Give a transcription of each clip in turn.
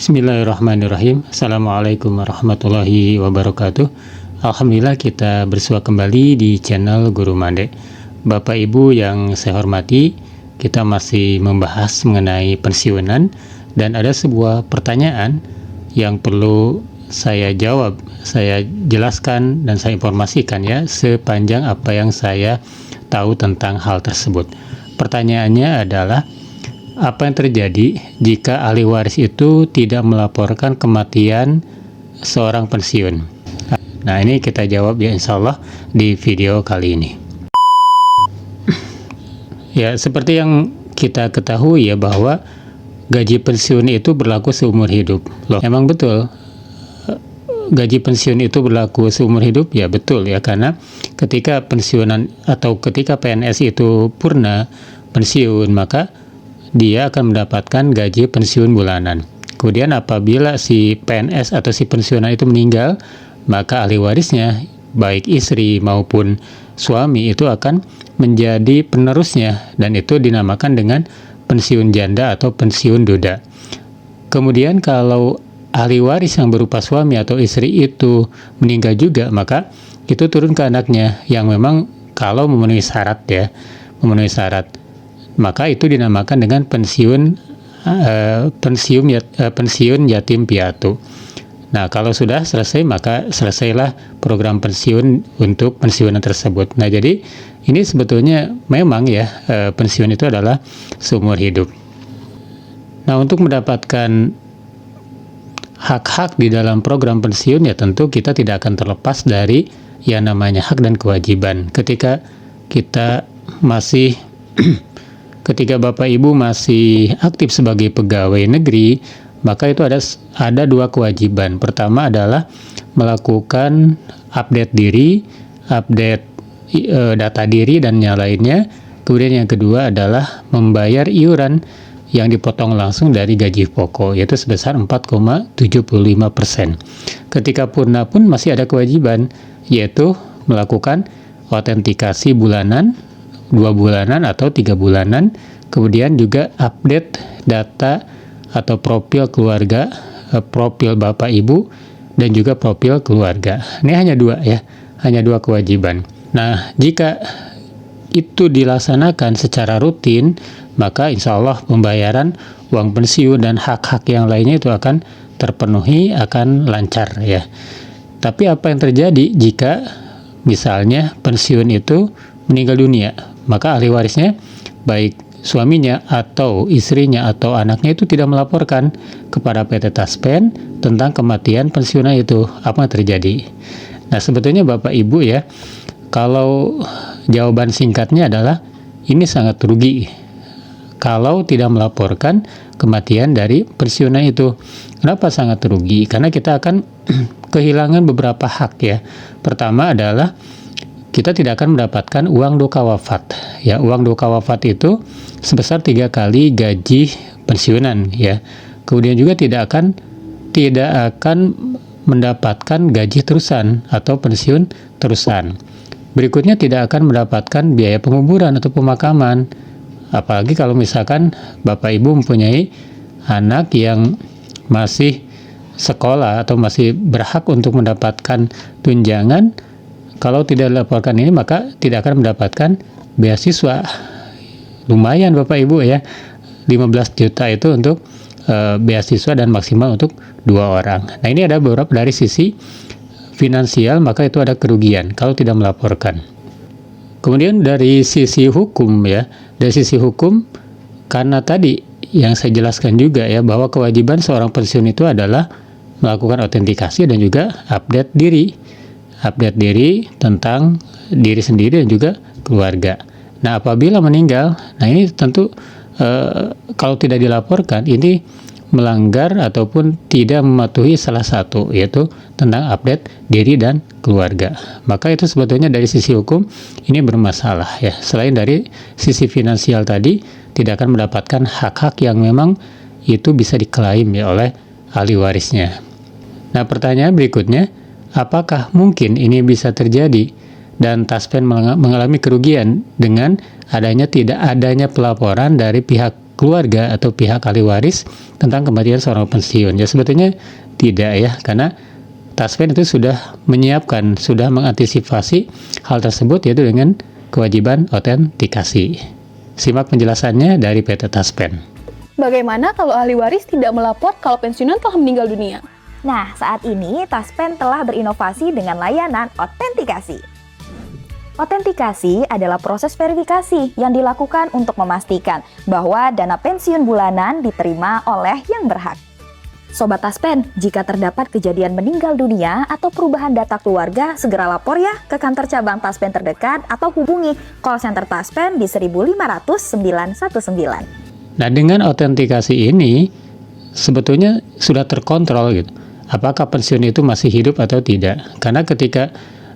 Bismillahirrahmanirrahim. Assalamualaikum warahmatullahi wabarakatuh. Alhamdulillah kita bersua kembali di channel Guru Mande. Bapak Ibu yang saya hormati, kita masih membahas mengenai pensiunan dan ada sebuah pertanyaan yang perlu saya jawab, saya jelaskan dan saya informasikan ya sepanjang apa yang saya tahu tentang hal tersebut. Pertanyaannya adalah, apa yang terjadi jika ahli waris itu tidak melaporkan kematian seorang pensiun? Nah, ini kita jawab ya insya Allah di video kali ini. Ya, seperti yang kita ketahui ya bahwa gaji pensiun itu berlaku seumur hidup. Loh, emang betul gaji pensiun itu berlaku seumur hidup? Ya betul ya, karena ketika pensiunan atau ketika PNS itu purna pensiun, maka dia akan mendapatkan gaji pensiun bulanan. Kemudian apabila si PNS atau si pensiunan itu meninggal, maka ahli warisnya, baik istri maupun suami, itu akan menjadi penerusnya, dan itu dinamakan dengan pensiun janda atau pensiun duda. Kemudian kalau ahli waris yang berupa suami atau istri itu meninggal juga, maka itu turun ke anaknya yang memang kalau memenuhi syarat ya, memenuhi syarat, maka itu dinamakan dengan pensiun yatim piatu. Nah, kalau sudah selesai, maka selesailah program pensiun untuk pensiunan tersebut. Nah, jadi ini sebetulnya memang ya pensiun itu adalah seumur hidup. Nah, untuk mendapatkan hak-hak di dalam program pensiun ya tentu kita tidak akan terlepas dari yang namanya hak dan kewajiban. Ketika kita masih ketika Bapak Ibu masih aktif sebagai pegawai negeri, maka itu ada dua kewajiban. Pertama adalah melakukan update diri, update data diri dan yang lainnya. Kemudian yang kedua adalah membayar iuran yang dipotong langsung dari gaji pokok, yaitu sebesar 4,75%. Ketika purna pun masih ada kewajiban, yaitu melakukan autentikasi bulanan, 2 bulanan atau 3 bulanan, kemudian juga update data atau profil keluarga, profil Bapak Ibu dan juga profil keluarga. Ini hanya dua ya, hanya dua kewajiban. Nah, jika itu dilaksanakan secara rutin, maka insya Allah pembayaran uang pensiun dan hak-hak yang lainnya itu akan terpenuhi, akan lancar ya. Tapi apa yang terjadi jika misalnya pensiun itu meninggal dunia? Maka ahli warisnya, baik suaminya atau istrinya atau anaknya, itu tidak melaporkan kepada PT Taspen tentang kematian pensiunan itu. Apa yang terjadi? Nah, sebetulnya Bapak Ibu ya, kalau jawaban singkatnya adalah ini sangat rugi kalau tidak melaporkan kematian dari pensiunan itu. Kenapa sangat rugi? Karena kita akan kehilangan beberapa hak ya. Pertama adalah kita tidak akan mendapatkan uang doka wafat. Ya, uang doka wafat itu sebesar 3 kali gaji pensiunan ya. Kemudian juga tidak akan mendapatkan gaji terusan atau pensiun terusan. Berikutnya tidak akan mendapatkan biaya penguburan atau pemakaman. Apalagi kalau misalkan Bapak Ibu mempunyai anak yang masih sekolah atau masih berhak untuk mendapatkan tunjangan, kalau tidak dilaporkan ini maka tidak akan mendapatkan beasiswa. Lumayan Bapak Ibu ya, 15 juta itu untuk beasiswa dan maksimal untuk 2 orang. Nah, ini ada beberapa dari sisi finansial, maka itu ada kerugian kalau tidak melaporkan. Kemudian dari sisi hukum ya, dari sisi hukum, karena tadi yang saya jelaskan juga ya, bahwa kewajiban seorang pensiun itu adalah melakukan autentikasi dan juga update diri tentang diri sendiri dan juga keluarga. Nah, apabila meninggal, nah ini tentu kalau tidak dilaporkan, ini melanggar ataupun tidak mematuhi salah satu, yaitu tentang update diri dan keluarga. Maka itu sebetulnya dari sisi hukum ini bermasalah ya. Selain dari sisi finansial tadi, tidak akan mendapatkan hak-hak yang memang itu bisa diklaim ya oleh ahli warisnya. Nah, pertanyaan berikutnya, apakah mungkin ini bisa terjadi dan Taspen mengalami kerugian dengan tidak adanya pelaporan dari pihak keluarga atau pihak ahli waris tentang kematian seorang pensiun. Ya sebetulnya tidak ya, karena Taspen itu sudah menyiapkan, sudah mengantisipasi hal tersebut, yaitu dengan kewajiban autentikasi. Simak penjelasannya dari PT Taspen. Bagaimana kalau ahli waris tidak melapor kalau pensiunan telah meninggal dunia? Nah, saat ini Taspen telah berinovasi dengan layanan autentikasi. Autentikasi adalah proses verifikasi yang dilakukan untuk memastikan bahwa dana pensiun bulanan diterima oleh yang berhak. Sobat Taspen, jika terdapat kejadian meninggal dunia atau perubahan data keluarga, segera lapor ya ke kantor cabang Taspen terdekat atau hubungi call center Taspen di 1500919. Nah, dengan autentikasi ini sebetulnya sudah terkontrol gitu. Apakah pensiun itu masih hidup atau tidak? Karena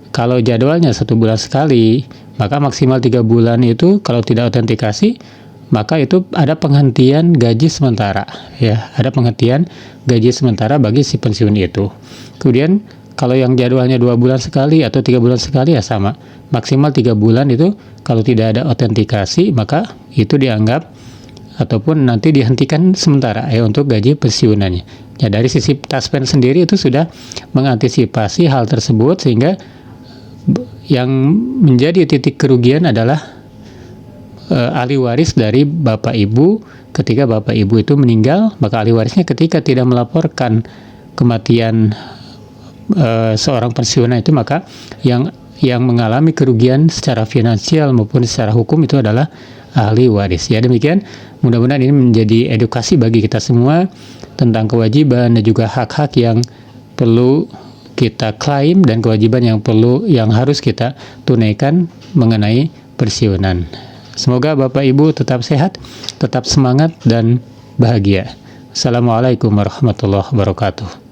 kalau jadwalnya 1 bulan sekali, maka maksimal 3 bulan itu kalau tidak autentikasi, maka itu ada penghentian gaji sementara, ya, ada penghentian gaji sementara bagi si pensiun itu. Kemudian kalau yang jadwalnya 2 bulan sekali atau 3 bulan sekali ya sama, maksimal 3 bulan itu kalau tidak ada autentikasi maka itu dianggap ataupun nanti dihentikan sementara ya untuk gaji pensiunannya. Ya, dari sisi Taspen sendiri itu sudah mengantisipasi hal tersebut, sehingga yang menjadi titik kerugian adalah ahli waris dari Bapak Ibu. Ketika Bapak Ibu itu meninggal, maka ahli warisnya ketika tidak melaporkan kematian seorang pensiunan itu, maka yang mengalami kerugian secara finansial maupun secara hukum itu adalah ahli waris. Ya, demikian, mudah-mudahan ini menjadi edukasi bagi kita semua tentang kewajiban dan juga hak-hak yang perlu kita klaim dan kewajiban yang harus kita tunaikan mengenai pensiunan. Semoga Bapak Ibu tetap sehat, tetap semangat dan bahagia. Assalamualaikum warahmatullahi wabarakatuh.